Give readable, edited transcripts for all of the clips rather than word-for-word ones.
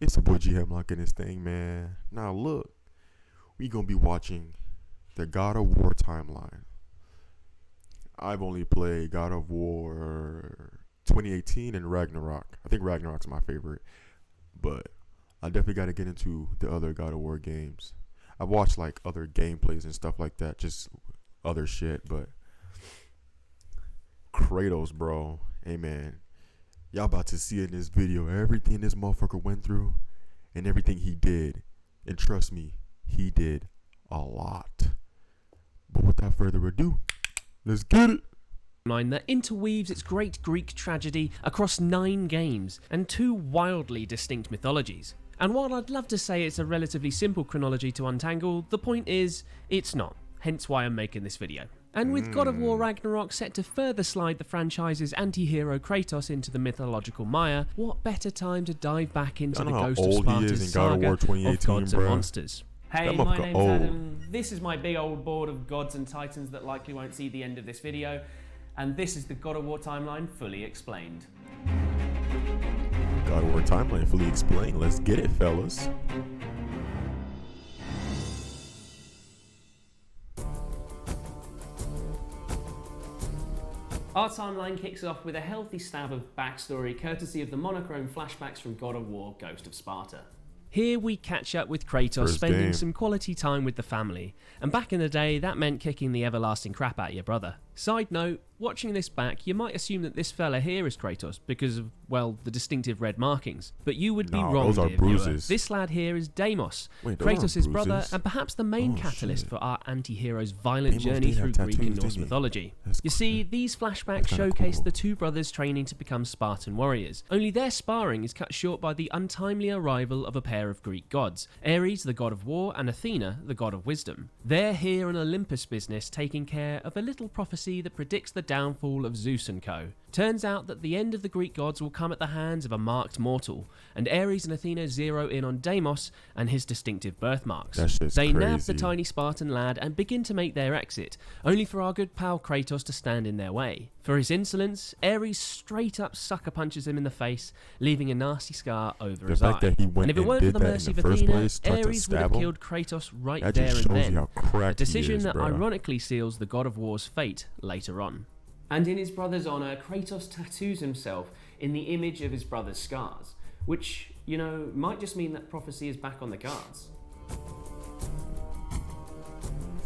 It's a boy G.hemlock in this thing, man. Now look, we gonna be watching the God of War timeline. I've only played God of War 2018 and Ragnarok. I think Ragnarok's my favorite, but I definitely got to get into the other God of War games. I've watched like other gameplays and stuff like that, just other shit, but Kratos, bro. Hey, man. Y'all about to see in this video everything this motherfucker went through and everything he did. And trust me, he did a lot. But without further ado, let's get it. That interweaves its great Greek tragedy across 9 games and 2 wildly distinct mythologies. And while I'd love to say it's a relatively simple chronology to untangle, the point is, it's not, hence why I'm making this video. And with God of War Ragnarok set to further slide the franchise's anti-hero Kratos into the mythological mire, what better time to dive back into the Ghost of Sparta's saga of gods and monsters. Hey, my name's Adam, this is my big old board of gods and titans that likely won't see the end of this video, and this is the God of War timeline fully explained. God of War timeline fully explained, let's get it, fellas. Our timeline kicks off with a healthy stab of backstory courtesy of the monochrome flashbacks from God of War Ghost of Sparta. Here we catch up with Kratos spending some quality time with the family, and back in the day that meant kicking the everlasting crap out of your brother. Side note, watching this back you might assume that this fella here is Kratos because of, well, the distinctive red markings, but you would be wrong, those are dear bruises. viewer. This lad here is Deimos, Wait, Kratos' brother and perhaps the main catalyst for our anti-hero's violent journey through Greek and Norse mythology. You see, these flashbacks showcase the 2 brothers training to become Spartan warriors, only their sparring is cut short by the untimely arrival of a pair of Greek gods, Ares the god of war and Athena the god of wisdom. They're here on Olympus business taking care of a little prophecy that predicts the downfall of Zeus and co. Turns out that the end of the Greek gods will come at the hands of a marked mortal, and Ares and Athena zero in on Deimos and his distinctive birthmarks. They nab the tiny Spartan lad and begin to make their exit, only for our good pal Kratos to stand in their way. For his insolence, Ares straight up sucker punches him in the face, leaving a nasty scar over his eye. And if it weren't for the mercy of Athena, Ares would have killed Kratos right there and then, a decision that ironically seals the God of War's fate later on. And in his brother's honour, Kratos tattoos himself in the image of his brother's scars, which, you know, might just mean that prophecy is back on the cards.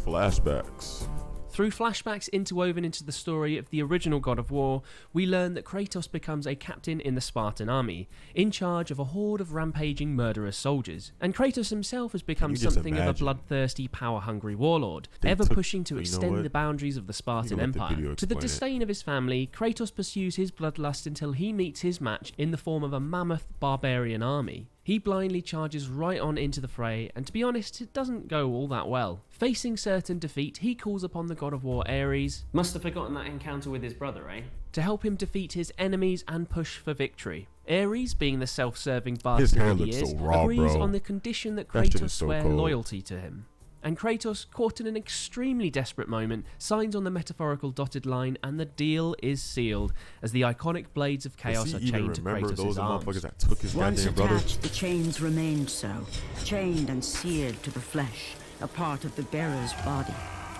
Flashbacks. Through flashbacks interwoven into the story of the original God of War, we learn that Kratos becomes a captain in the Spartan army, in charge of a horde of rampaging murderous soldiers. And Kratos himself has become something of a bloodthirsty, power-hungry warlord, ever pushing to extend the boundaries of the Spartan Empire. To the disdain of his family, Kratos pursues his bloodlust until he meets his match in the form of a mammoth barbarian army. He blindly charges right on into the fray, and to be honest, it doesn't go all that well. Facing certain defeat, he calls upon the God of War Ares, must have forgotten that encounter with his brother, eh? To help him defeat his enemies and push for victory. Ares, being the self-serving bastard he is, agrees on the condition that Kratos swear loyalty to him. And Kratos, caught in an extremely desperate moment, signs on the metaphorical dotted line, and the deal is sealed as the iconic blades of chaos are chained to Kratos' arms. That took his Once attached, brother? The chains remained so, chained and seared to the flesh, a part of the bearer's body,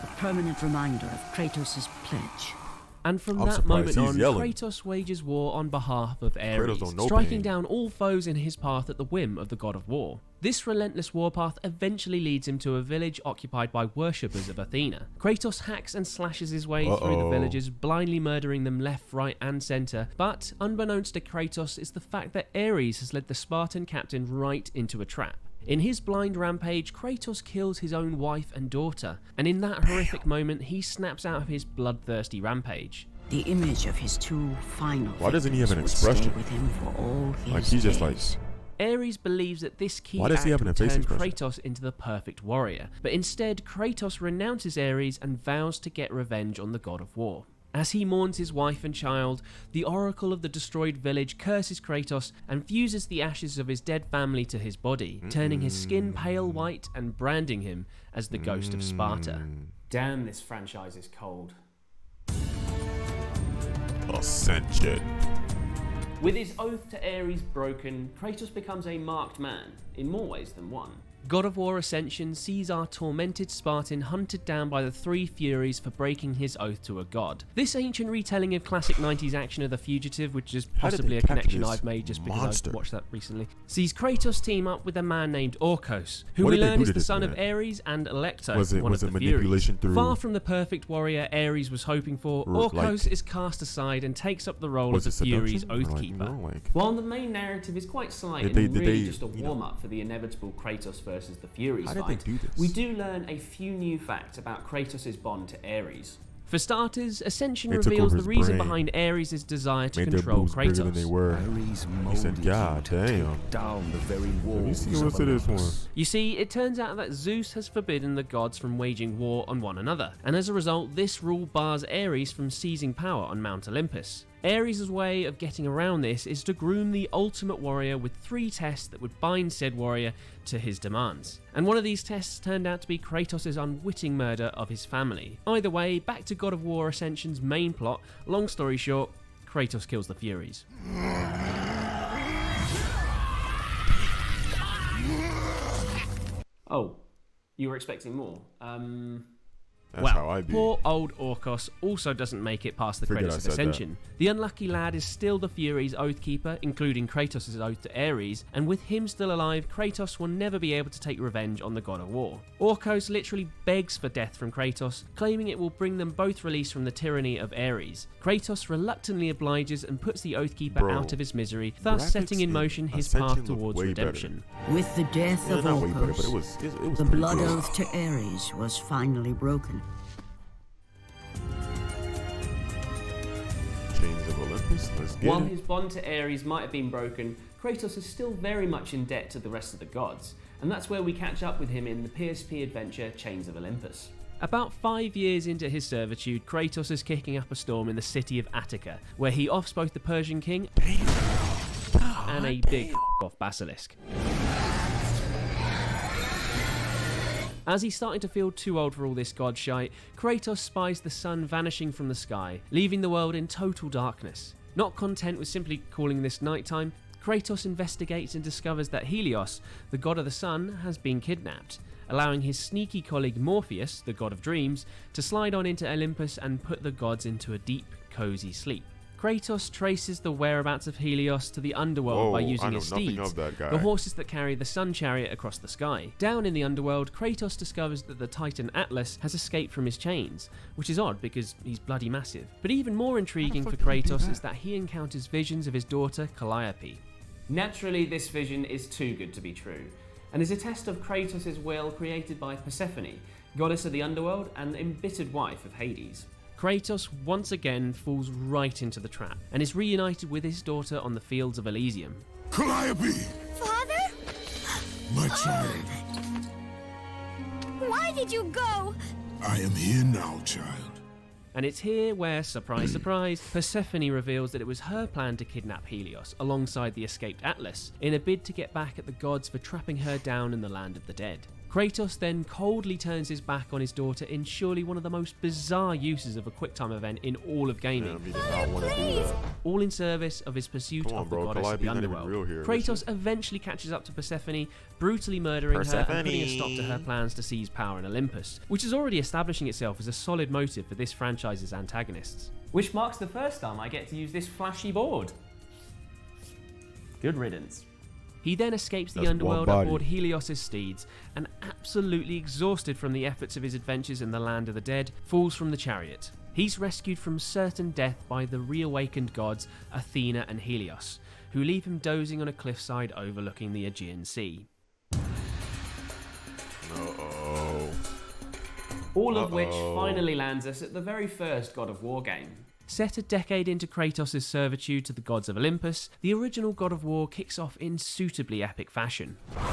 a permanent reminder of Kratos' pledge. And from that moment on, Kratos wages war on behalf of Ares, striking down all foes in his path at the whim of the God of War. This relentless warpath eventually leads him to a village occupied by worshippers of Athena. Kratos hacks and slashes his way through the villagers, blindly murdering them left, right and centre, but unbeknownst to Kratos is the fact that Ares has led the Spartan captain right into a trap. In his blind rampage, Kratos kills his own wife and daughter, and in that horrific moment he snaps out of his bloodthirsty rampage. The image of his 2 final Why doesn't he have an expression? With him for all his like he's just like... Ares believes that this key act will turn Kratos into the perfect warrior, but instead Kratos renounces Ares and vows to get revenge on the God of War. As he mourns his wife and child, the oracle of the destroyed village curses Kratos and fuses the ashes of his dead family to his body, turning his skin pale white and branding him as the Ghost of Sparta. Damn, this franchise is cold. Ascension. With his oath to Ares broken, Kratos becomes a marked man, in more ways than one. God of War Ascension sees our tormented Spartan hunted down by the three Furies for breaking his oath to a god. This ancient retelling of classic 90s action of The Fugitive, which is possibly a connection I've made just because I watched that recently, sees Kratos team up with a man named Orcos, who we learn is the son of Ares and Alecto, one of the Furies. Far from the perfect warrior Ares was hoping for, Orcos is cast aside and takes up the role of the Furies' Oathkeeper. While the main narrative is quite slight and really just a warm-up for the inevitable Kratos versus the Furies fight, we do learn a few new facts about Kratos' bond to Ares. For starters, Ascension reveals the reason behind Ares' desire to control Kratos. Ares molded God damn. Down the very walls of Olympus. You see, it turns out that Zeus has forbidden the gods from waging war on one another, and as a result, this rule bars Ares from seizing power on Mount Olympus. Ares' way of getting around this is to groom the ultimate warrior with 3 tests that would bind said warrior to his demands. And one of these tests turned out to be Kratos' unwitting murder of his family. Either way, back to God of War Ascension's main plot. Long story short, Kratos kills the Furies. Oh, you were expecting more? That's how I be. Poor old Orcos also doesn't make it past the credits of Ascension. The unlucky lad is still the Furies' Oathkeeper, including Kratos' oath to Ares, and with him still alive, Kratos will never be able to take revenge on the God of War. Orcos literally begs for death from Kratos, claiming it will bring them both release from the tyranny of Ares. Kratos reluctantly obliges and puts the Oathkeeper out of his misery, thus setting in motion his path towards redemption. With the death of Orcos, the blood oath to Ares was finally broken. While his bond to Ares might have been broken, Kratos is still very much in debt to the rest of the gods, and that's where we catch up with him in the PSP adventure Chains of Olympus. About 5 years into his servitude, Kratos is kicking up a storm in the city of Attica, where he offs both the Persian king and a big off basilisk. As he's starting to feel too old for all this god shite, Kratos spies the sun vanishing from the sky, leaving the world in total darkness. Not content with simply calling this nighttime, Kratos investigates and discovers that Helios, the god of the sun, has been kidnapped, allowing his sneaky colleague Morpheus, the god of dreams, to slide on into Olympus and put the gods into a deep, cozy sleep. Kratos traces the whereabouts of Helios to the underworld by using his steeds, the horses that carry the sun chariot across the sky. Down in the underworld, Kratos discovers that the Titan Atlas has escaped from his chains, which is odd because he's bloody massive. But even more intriguing for Kratos is that he encounters visions of his daughter Calliope. Naturally, this vision is too good to be true, and is a test of Kratos' will created by Persephone, goddess of the underworld and embittered wife of Hades. Kratos once again falls right into the trap and is reunited with his daughter on the fields of Elysium. Calliope! Father? My child. Why did you go? I am here now, child. And it's here where, surprise, surprise, Persephone reveals that it was her plan to kidnap Helios alongside the escaped Atlas in a bid to get back at the gods for trapping her down in the land of the dead. Kratos then coldly turns his back on his daughter in surely one of the most bizarre uses of a QuickTime event in all of gaming. All in service of his pursuit of the goddess of the underworld. Kratos eventually catches up to Persephone, brutally murdering her and putting a stop to her plans to seize power in Olympus, which is already establishing itself as a solid motive for this franchise's antagonists. Which marks the first time I get to use this flashy board. Good riddance. He then escapes the underworld aboard Helios' steeds, and absolutely exhausted from the efforts of his adventures in the land of the dead, falls from the chariot. He's rescued from certain death by the reawakened gods Athena and Helios, who leave him dozing on a cliffside overlooking the Aegean Sea. All of which finally lands us at the very first God of War game. Set a decade into Kratos' servitude to the gods of Olympus, the original God of War kicks off in suitably epic fashion. Come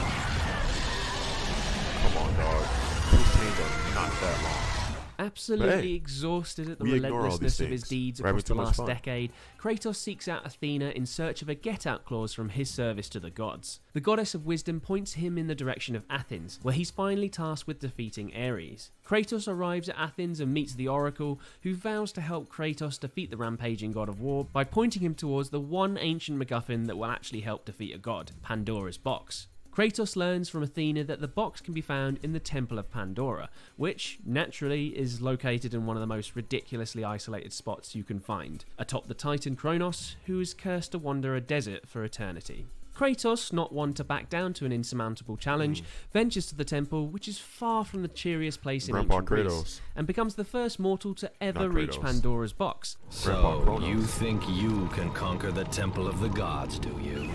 on, dog. These games are not that long. Absolutely exhausted at the we ignore all these relentlessness of his things. deeds We're having across the too much last fun. decade, Kratos seeks out Athena in search of a get-out clause from his service to the gods. The goddess of wisdom points him in the direction of Athens, where he's finally tasked with defeating Ares. Kratos arrives at Athens and meets the Oracle, who vows to help Kratos defeat the rampaging god of war by pointing him towards the one ancient MacGuffin that will actually help defeat a god, Pandora's box. Kratos learns from Athena that the box can be found in the Temple of Pandora, which, naturally, is located in one of the most ridiculously isolated spots you can find, atop the titan Kronos, who is cursed to wander a desert for eternity. Kratos, not one to back down to an insurmountable challenge, ventures to the temple, which is far from the cheeriest place in Grandpa ancient Greece, Kratos. and becomes the first mortal to ever Not reach Kratos. Pandora's box. Grandpa So, Kronos. you think you can conquer the Temple of the Gods, do you?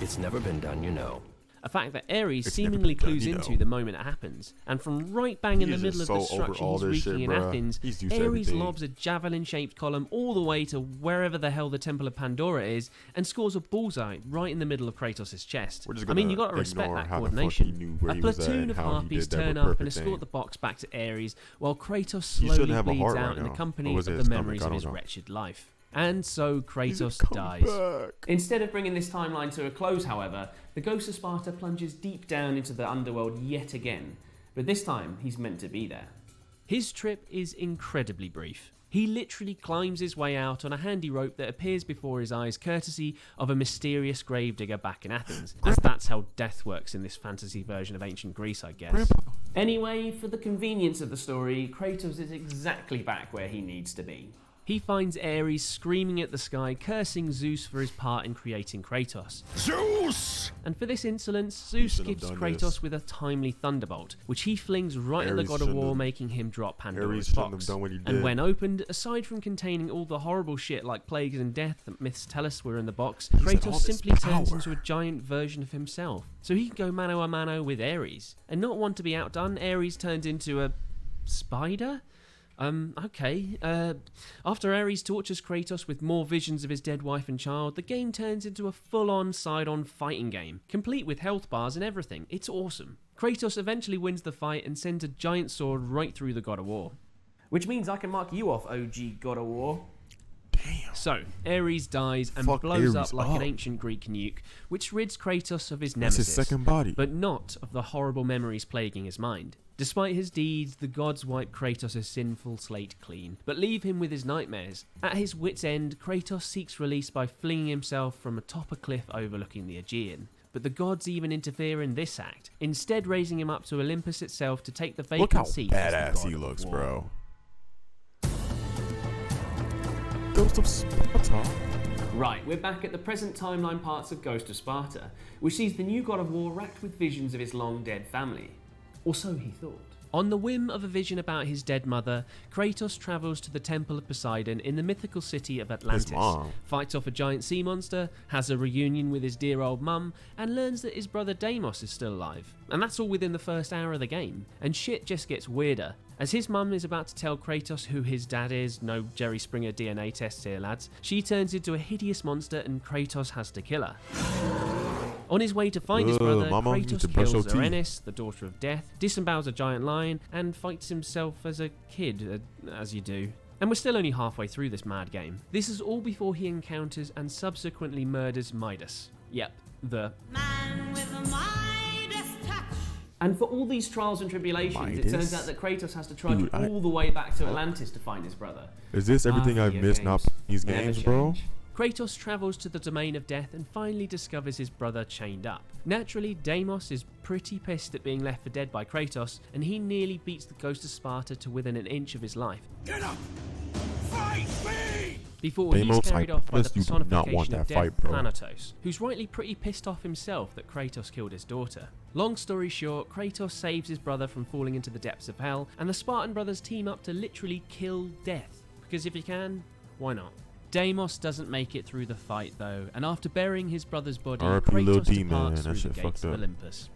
It's never been done, you know. A fact that Ares It's never seemingly been done, clues you into know. the moment it happens, and from right bang in He the is middle of just the so over destruction all he's this wreaking shit, in bruh. Athens, He's used to Ares everything. lobs a javelin-shaped column all the way to wherever the hell the Temple of Pandora is, and scores a bullseye right in the middle of Kratos' chest. We're just I mean, gonna you gotta respect ignore that how the fuck coordination. he knew where A he was at platoon and of how he harpies did that turn with up and perfect escort aim. the box back to Ares, while Kratos He slowly shouldn't have a bleeds heart out right in the now. company Or was of it the his stomach? memories I of don't his know. wretched life. And so Kratos Come dies. back. Instead of bringing this timeline to a close, however, the Ghost of Sparta plunges deep down into the underworld yet again, but this time he's meant to be there. His trip is incredibly brief. He literally climbs his way out on a handy rope that appears before his eyes courtesy of a mysterious gravedigger back in Athens, as that's how death works in this fantasy version of ancient Greece, I guess. Anyway, for the convenience of the story, Kratos is exactly back where he needs to be. He finds Ares screaming at the sky, cursing Zeus for his part in creating Kratos. Zeus! And for this insolence, Zeus shouldn't gives have done Kratos this. with a timely thunderbolt, which he flings right at the Ares god of shouldn't war, have- making him drop Pandora's Ares shouldn't box. have done what he did. And when opened, aside from containing all the horrible shit like plagues and death that myths tell us were in the box, He's got Kratos all this simply turns power. into a giant version of himself. So he can go mano a mano with Ares. And not one to be outdone, Ares turns into a spider? Okay. After Ares tortures Kratos with more visions of his dead wife and child, the game turns into a full-on side-on fighting game, complete with health bars and everything. It's awesome. Kratos eventually wins the fight and sends a giant sword right through the God of War. Which means I can mark you off, OG God of War. Damn. So, Ares dies and Fuck blows Ares up like up. an ancient Greek nuke, which rids Kratos of his That's nemesis, his second body. but not of the horrible memories plaguing his mind. Despite his deeds, the gods wipe Kratos' sinful slate clean, but leave him with his nightmares. At his wit's end, Kratos seeks release by flinging himself from atop a cliff overlooking the Aegean. But the gods even interfere in this act, instead raising him up to Olympus itself to take the Look how vacant seat as the badass god he of looks, war. bro. Ghost of Sparta. Right, we're back at the present timeline parts of Ghost of Sparta, which sees the new god of war racked with visions of his long-dead family. Or so he thought. On the whim of a vision about his dead mother, Kratos travels to the Temple of Poseidon in the mythical city of Atlantis, mom. fights off a giant sea monster, has a reunion with his dear old mum, and learns that his brother Deimos is still alive. And that's all within the first hour of the game. And shit just gets weirder, as his mum is about to tell Kratos who his dad is. No Jerry Springer DNA tests here, lads. She turns into a hideous monster and Kratos has to kill her. On his way to find his brother, Mama, you need to Kratos brush kills your teeth. Erenis, the daughter of death, disembowels a giant lion, and fights himself as a kid, as you do. And we're still only halfway through this mad game. This is all before he encounters and subsequently murders Midas. Yep, the Man with a Midas touch. And for all these trials and tribulations, it Midas? turns out that Kratos has to trudge Dude, all the way back to Atlantis to find his brother. Is this everything I've Video missed not games these never games, bro? change. Kratos travels to the domain of death and finally discovers his brother chained up. Naturally, Deimos is pretty pissed at being left for dead by Kratos, and he nearly beats the Ghost of Sparta to within an inch of his life. Get up! Fight me! Before Deimos, he's carried off by the you do not want personification of that death, fight, bro. Thanatos, who's rightly pretty pissed off himself that Kratos killed his daughter. Long story short, Kratos saves his brother from falling into the depths of hell, and the Spartan brothers team up to literally kill death. Because if you can, why not? Deimos doesn't make it through the fight though, and after burying his brother's body, R.I.P. Lil Kratos D, man, departs that through the shit gates fucked of up. Olympus.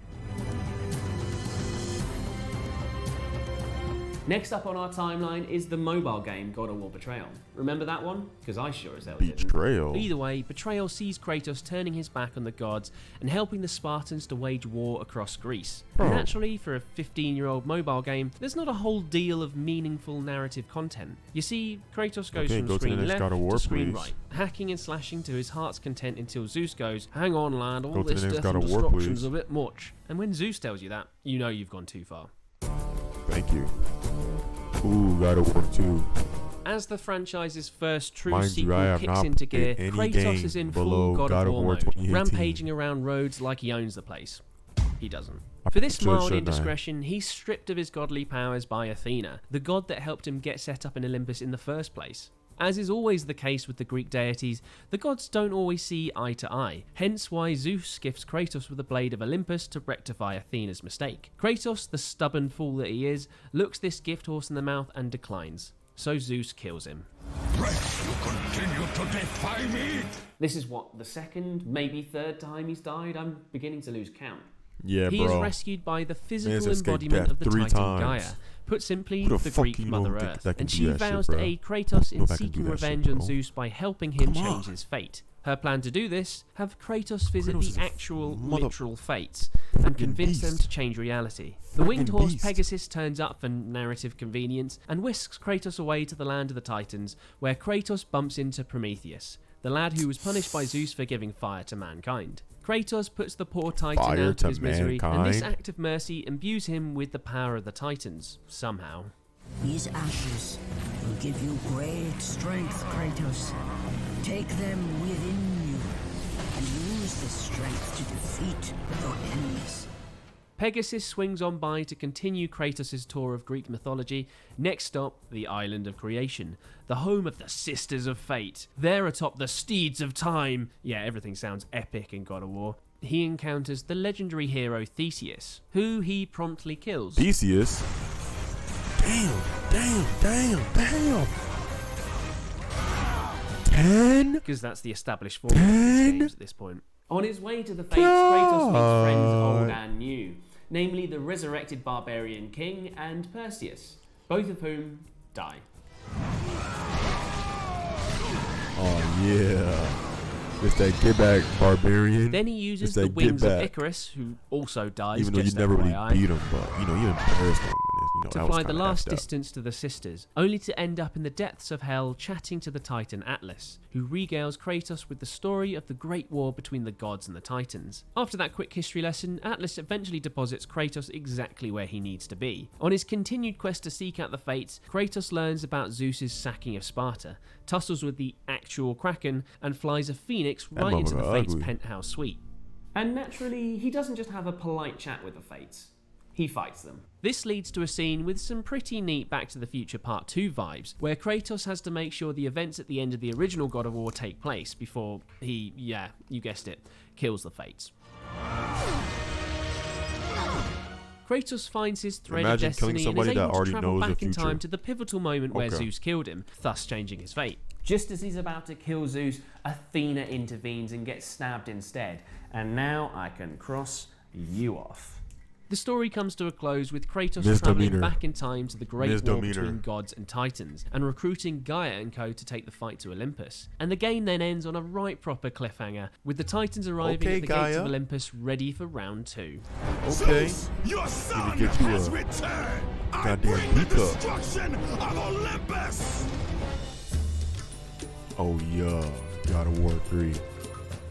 Next up on our timeline is the mobile game God of War Betrayal. Remember that one? Because I sure as hell didn't. Betrayal. Either way, Betrayal sees Kratos turning his back on the gods and helping the Spartans to wage war across Greece. Bro. Naturally, for a 15-year-old mobile game, there's not a whole deal of meaningful narrative content. You see, Kratos goes Okay, from go to the screen next left God of War, to screen please. right, hacking and slashing to his heart's content until Zeus goes, "Hang on lad, all Go to this the next death God and of War, destruction's please. a bit much." And when Zeus tells you that, you know you've gone too far. Thank you. Ooh, God of War 2. As the franchise's first true Mind you, sequel I have kicks not into gear, played any Kratos game is in below full God of War mode, 2018. rampaging around roads like he owns the place. He doesn't. I For this should, mild shouldn't I? indiscretion, he's stripped of his godly powers by Athena, the god that helped him get set up in Olympus in the first place. As is always the case with the Greek deities, the gods don't always see eye to eye, hence why Zeus gifts Kratos with the blade of Olympus to rectify Athena's mistake. Kratos, the stubborn fool that he is, looks this gift horse in the mouth and declines, so Zeus kills him. Threats you continue to defy me? This is what, the second, maybe third time he's died? I'm beginning to lose count. Yeah, He bro. is rescued by the physical Man's escaped embodiment death of the 3 Titan times. Gaia, put simply, Who the the fuck Greek you Mother don't think Earth, that can and do she that shit, vows to bro? aid Kratos in No, that can seeking do that shit, revenge on bro. Zeus by helping him Come change on. his fate. Her plan to do this, have Kratos visit Kratos is the a actual, mother- literal fates, and Fucking convince them beast. to change reality. The winged Fucking horse beast. Pegasus turns up for narrative convenience, and whisks Kratos away to the land of the Titans, where Kratos bumps into Prometheus, the lad who was punished by Zeus for giving fire to mankind. Kratos puts the poor Titan Fire out of to his misery, and this mankind? act of mercy imbues him with the power of the Titans, somehow. These ashes will give you great strength, Kratos. Take them within you and use this strength to defeat your enemies. Pegasus swings on by to continue Kratos' tour of Greek mythology. Next stop, the Island of Creation, the home of the Sisters of Fate. There atop the Steeds of Time. Yeah, everything sounds epic in God of War. He encounters the legendary hero Theseus, who he promptly kills. Theseus? Damn. 10? Because that's the established form of these games at this point. On his way to the Fates, Kratos meets friends old and new, namely the resurrected barbarian king and Perseus, both of whom die. Oh, yeah. It's that get back barbarian. Then he uses It's the that wings get of back. Icarus, who also dies, Even though you just never really FYI, beat him, but, you embarrassed him. to fly the last distance to the sisters, only to end up in the depths of hell chatting to the Titan Atlas, who regales Kratos with the story of the great war between the gods and the Titans. After that quick history lesson, Atlas eventually deposits Kratos exactly where he needs to be. On his continued quest to seek out the Fates, Kratos learns about Zeus's sacking of Sparta, tussles with the actual Kraken, and flies a phoenix right into the motherfucker Fates' ugly. penthouse suite. And naturally, he doesn't just have a polite chat with the Fates. He fights them. This leads to a scene with some pretty neat Back to the Future Part 2 vibes, where Kratos has to make sure the events at the end of the original God of War take place before he, yeah, you guessed it, kills the Fates. Kratos finds his thread Imagine of killing destiny and is somebody that able to already travel knows the back in future. time to the pivotal moment where Okay. Zeus killed him, thus changing his fate. Just as he's about to kill Zeus, Athena intervenes and gets stabbed instead. And now I can cross you off. The story comes to a close with Kratos travelling Misdemeanor. back in time to the great war Misdemeanor. between gods and titans, and recruiting Gaia and co to take the fight to Olympus. And the game then ends on a right proper cliffhanger, with the titans arriving Okay, at the gates Gaia. of Olympus ready for round 2. Okay. Zeus, your son get you has a returned. I goddamn bring the pizza. destruction of Olympus. Oh, yeah. God of War 3.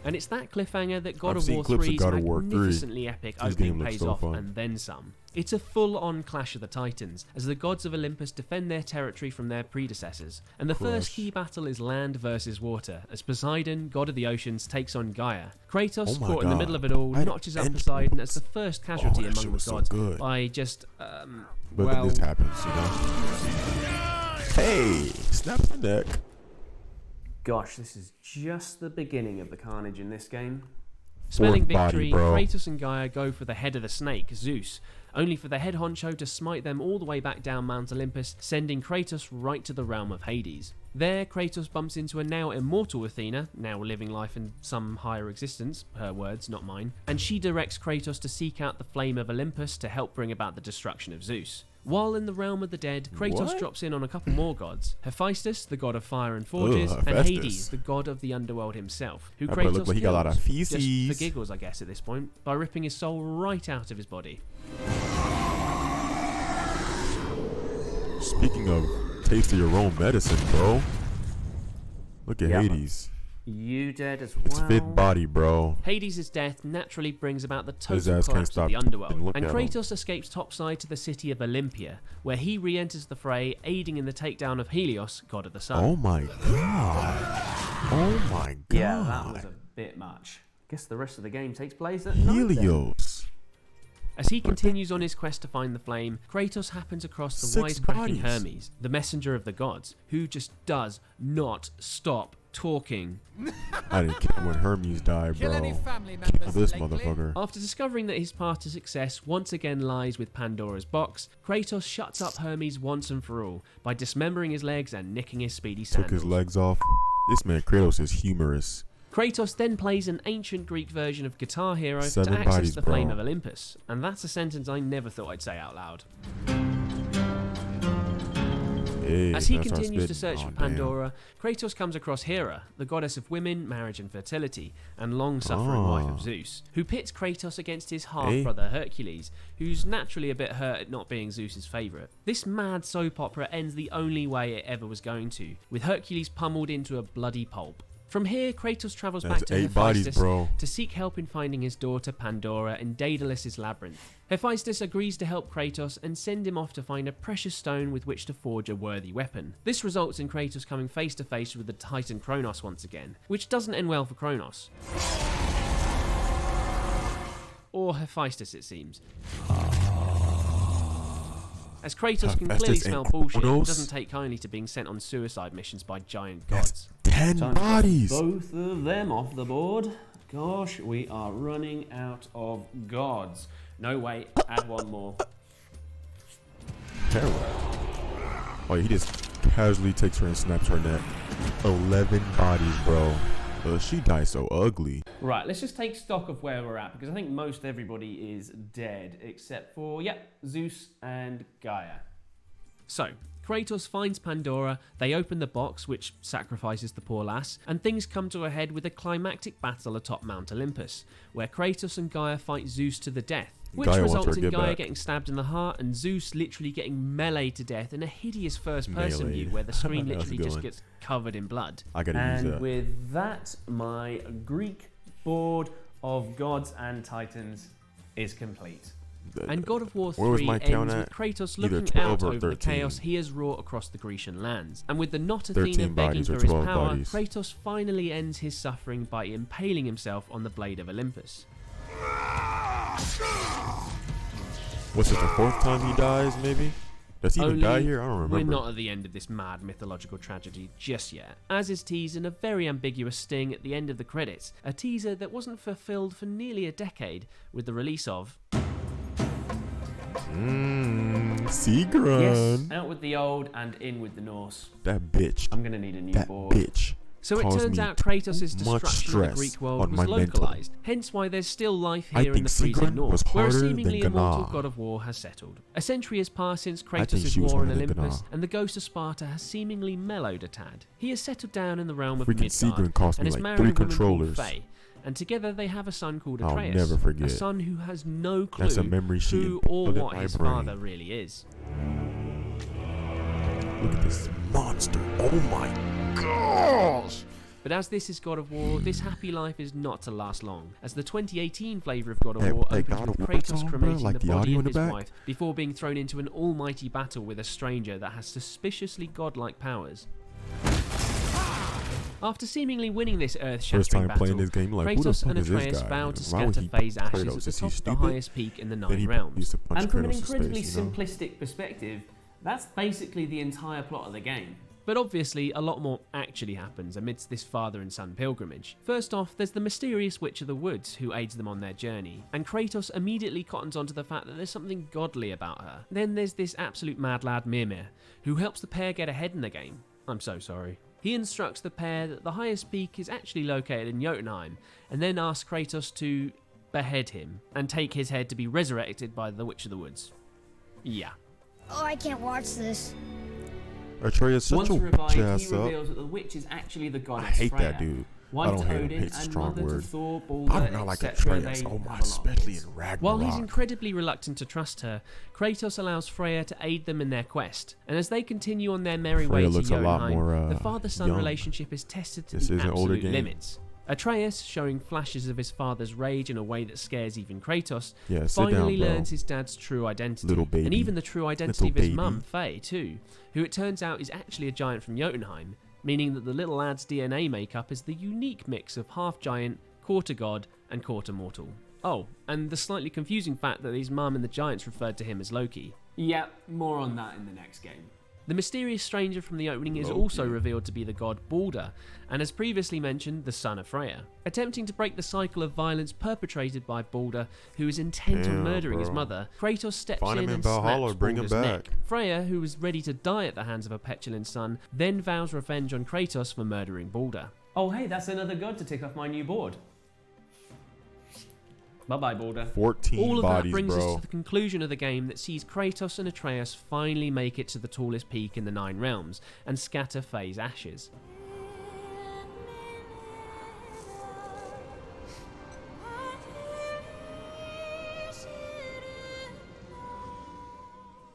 And it's that cliffhanger that God I've of seen War clips of 3's God of War 3. magnificently epic This opening game looks pays so off fun. and then some. It's a full-on clash of the titans, as the gods of Olympus defend their territory from their predecessors. And the first Crush. key battle is land versus water, as Poseidon, god of the oceans, takes on Gaia. Kratos, Oh my caught in the God. middle of it all, I- notches up and- Poseidon as the first casualty that shit among was the so gods good. by just, But well... then this happens, Hey! Snaps the neck. Gosh, this is just the beginning of the carnage in this game. Smelling Fourth body, victory, bro. Kratos and Gaia go for the head of the snake, Zeus, only for the head honcho to smite them all the way back down Mount Olympus, sending Kratos right to the realm of Hades. There, Kratos bumps into a now immortal Athena, now living life in some higher existence, her words, not mine, and she directs Kratos to seek out the flame of Olympus to help bring about the destruction of Zeus. While in the realm of the dead, Kratos What? drops in on a couple more gods. Hephaestus, the god of fire and forges, and Hephaestus. Hades, the god of the underworld himself, who That brother Kratos look like he got a lot of kills, just feces. for giggles I guess at this point, by ripping his soul right out of his body. Speaking of taste of your own medicine, bro. Look at Yeah. Hades. You dead as It's well. fit body, bro. Hades' death naturally brings about the His total ass can't collapse of stop the and underworld, look and at him. Kratos escapes topside to the city of Olympia, where he re-enters the fray, aiding in the takedown of Helios, god of the sun. Oh my god. Oh my god. Yeah, that was a bit much. Guess the rest of the game takes place at night then. Helios. As he continues on his quest to find the flame, Kratos happens across the 6 wisecracking bodies. Hermes, the messenger of the gods, who just does not stop talking. I didn't care when Hermes died, bro. Kill this motherfucker. After discovering that his path to success once again lies with Pandora's box, Kratos shuts up Hermes once and for all by dismembering his legs and nicking his speedy Took sandals. his legs off. This man Kratos is humorous. Kratos then plays an ancient Greek version of Guitar Hero 7 to access bodies, the bro. flame of Olympus, and that's a sentence I never thought I'd say out loud. Hey, As he that's our continues to spit. search for Aw, damn. Pandora, Kratos comes across Hera, the goddess of women, marriage and fertility, and long-suffering wife of Zeus, who pits Kratos against his half-brother Hercules, who's naturally a bit hurt at not being Zeus's favourite. This mad soap opera ends the only way it ever was going to, with Hercules pummeled into a bloody pulp. From here, Kratos travels That's back to 8 bodies, Hephaestus bro. to seek help in finding his daughter Pandora in Daedalus' labyrinth. Hephaestus agrees to help Kratos and send him off to find a precious stone with which to forge a worthy weapon. This results in Kratos coming face to face with the Titan Kronos once again, which doesn't end well for Kronos. Or Hephaestus, it seems. As Kratos can Hephaestus clearly and smell bullshit and Kronos? doesn't take kindly to being sent on suicide missions by giant gods. That's 10 Time to get bodies. both of them off the board. Gosh, we are running out of gods. No, wait, add one more. Terrible. Oh, he just casually takes her and snaps her neck. 11 bodies, bro. She died so ugly. Right, let's just take stock of where we're at, because I think most everybody is dead, except for, Zeus and Gaia. So, Kratos finds Pandora, they open the box, which sacrifices the poor lass, and things come to a head with a climactic battle atop Mount Olympus, where Kratos and Gaia fight Zeus to the death, which Gaia wants her results to in get Gaia back. getting stabbed in the heart and Zeus literally getting meleeed to death in a hideous first-person Meleeed. view, where the screen That's a literally good just one. gets covered in blood. I gotta use And that. with that, my Greek board of gods and titans is complete. And God of War Where was 3 my count ends with at? Kratos Either looking 12 out or over the 13. chaos he has wrought across the Grecian lands. And with the not 13 Athena begging bodies or for his 12 power, bodies. Kratos finally ends his suffering by impaling himself on the blade of Olympus. What's it, the 4th time he dies, maybe? Does he even Only die here? I don't remember. We're not at the end of this mad mythological tragedy just yet, as is teased in a very ambiguous sting at the end of the credits, a teaser that wasn't fulfilled for nearly a decade with the release of Seagron. Yes, out with the old and in with the Norse. That bitch. I'm gonna need a new That board. bitch. So it caused turns me out Kratos' too much destruction of the stress Greek world on was my mental. localized, hence why there's still life I here in think the freezing Sigrun north, was where a harder than seemingly immortal Gná. god of war has settled. A century has passed since think Kratos' she was war in harder than Olympus, Gná. and the ghost of Sparta has seemingly mellowed a tad. He has settled down in the realm of Freaking Midgard, Sigrun cost and me is like married 3 a woman called controllers. Faye, and together they have a son called I'll Atreus, never forget. a son who has no clue That's a memory sheet who or embedded in what my his brain. father really is. Look at this monster. Oh my gosh. But as this is God of War, this happy life is not to last long, as the 2018 flavour of God of Hey, War hey, opens God with of War Kratos song, bro? cremating Like the the body audio of in the his back? wife before being thrown into an almighty battle with a stranger that has suspiciously godlike powers. After seemingly winning this First earth-shattering time battle, playing this game, like, who the Kratos fuck and is this Atreus guy? vow to Why would scatter he Faye's punch ashes Kratos? at Is the he top of the stupid? highest peak in the Then Nine he Realms. used to punch And from an Kratos' incredibly face, you know? simplistic perspective, that's basically the entire plot of the game. But obviously, a lot more actually happens amidst this father and son pilgrimage. First off, there's the mysterious Witch of the Woods who aids them on their journey, and Kratos immediately cottons onto the fact that there's something godly about her. Then there's this absolute mad lad Mimir, who helps the pair get ahead in the game. I'm so sorry. He instructs the pair that the highest peak is actually located in Jotunheim, and then asks Kratos to behead him and take his head to be resurrected by the Witch of the Woods. Yeah. Oh, I can't watch this. Atreus, shut Once your revived, he ass up. reveals that the witch is actually the goddess I hate Freya. that dude. Wife I don't to hate him. Odin Hate's a and strong mother word. to Thor, Balder, I do not like etc. Atreus. They Oh my, have a lot of especially kids. in Ragnarok. While he's incredibly reluctant to trust her, Kratos allows Freya to aid them in their quest. And as they continue on their merry Freya way to looks a lot Jotunheim, more, the father-son young. relationship is tested to This the is an older absolute game. limits. Atreus, showing flashes of his father's rage in a way that scares even Kratos, Yeah, sit finally down, bro. learns his dad's true identity. Little baby. And even the true identity Little of his baby. mum, Faye, too, who it turns out is actually a giant from Jotunheim, meaning that the little lad's DNA makeup is the unique mix of half-giant, quarter-god, and quarter-mortal. Oh, and the slightly confusing fact that his mum and the giants referred to him as Loki. Yep, more on that in the next game. The mysterious stranger from the opening is Loki. also revealed to be the god Balder, and as previously mentioned, the son of Freya. Attempting to break the cycle of violence perpetrated by Balder, who is intent on Damn, murdering his bro. mother, Kratos steps Find in him in and Valhalla, snaps bring him Balder's back. neck. Freya, who was ready to die at the hands of her petulant son, then vows revenge on Kratos for murdering Balder. Oh hey, that's another god to tick off my new board. Bye-bye, Balder. 14 All of bodies, that brings us bro. to the conclusion of the game that sees Kratos and Atreus finally make it to the tallest peak in the Nine Realms and scatter Faye's ashes.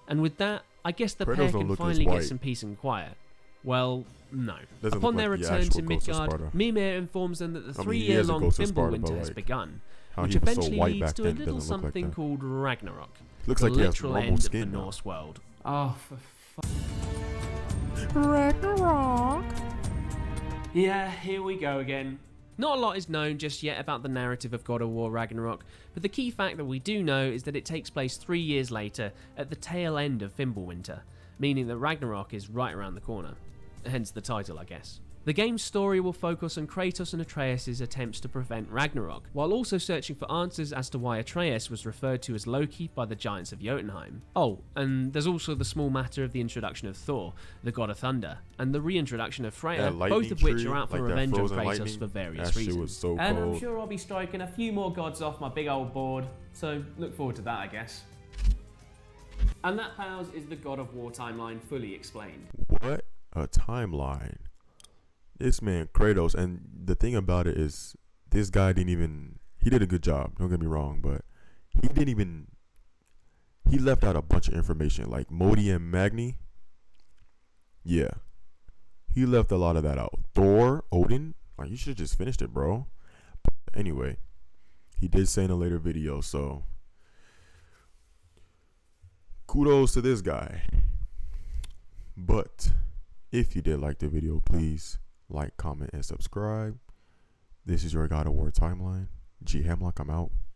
And with that, I guess the Kratos pair don't can look as finally get white. some peace and quiet. Well, no. Doesn't Upon look their like the return to actual Ghost of Midgard, Sparta. Mimir informs them that the I mean, he is a 3-year-long Ghost of Fimbulwinter Sparta, but, has like, begun, how which he was so eventually white leads back to a then little doesn't look like something that. called Ragnarok, Looks the like he has literal normal end of skin the now. Norse world. Oh, for Ragnarok. yeah, here we go again. Not a lot is known just yet about the narrative of God of War Ragnarok, but the key fact that we do know is that it takes place 3 years later at the tail end of Fimbulwinter, meaning that Ragnarok is right around the corner. Hence the title, I guess. The game's story will focus on Kratos and Atreus' attempts to prevent Ragnarok, while also searching for answers as to why Atreus was referred to as Loki by the giants of Jotunheim. Oh, and there's also the small matter of the introduction of Thor, the god of thunder, and the reintroduction of Freya, That lightning both of which tree, are out for like that revenge on frozen Kratos lightning, for various that shit reasons. was so And cold. I'm sure I'll be striking a few more gods off my big old board, so look forward to that, I guess. And that, pals, is the God of War timeline fully explained. What a timeline. This man Kratos, and the thing about it is, this guy didn't even, he did a good job, don't get me wrong, but he left out a bunch of information, like Modi and Magni. Yeah, he left a lot of that out. Thor, Odin, like, you should have just finished it, bro. But anyway, he did say in a later video, so kudos to this guy. But if you did like the video, please like, comment, and subscribe. This is your God of War timeline. G.hemlock, I'm out.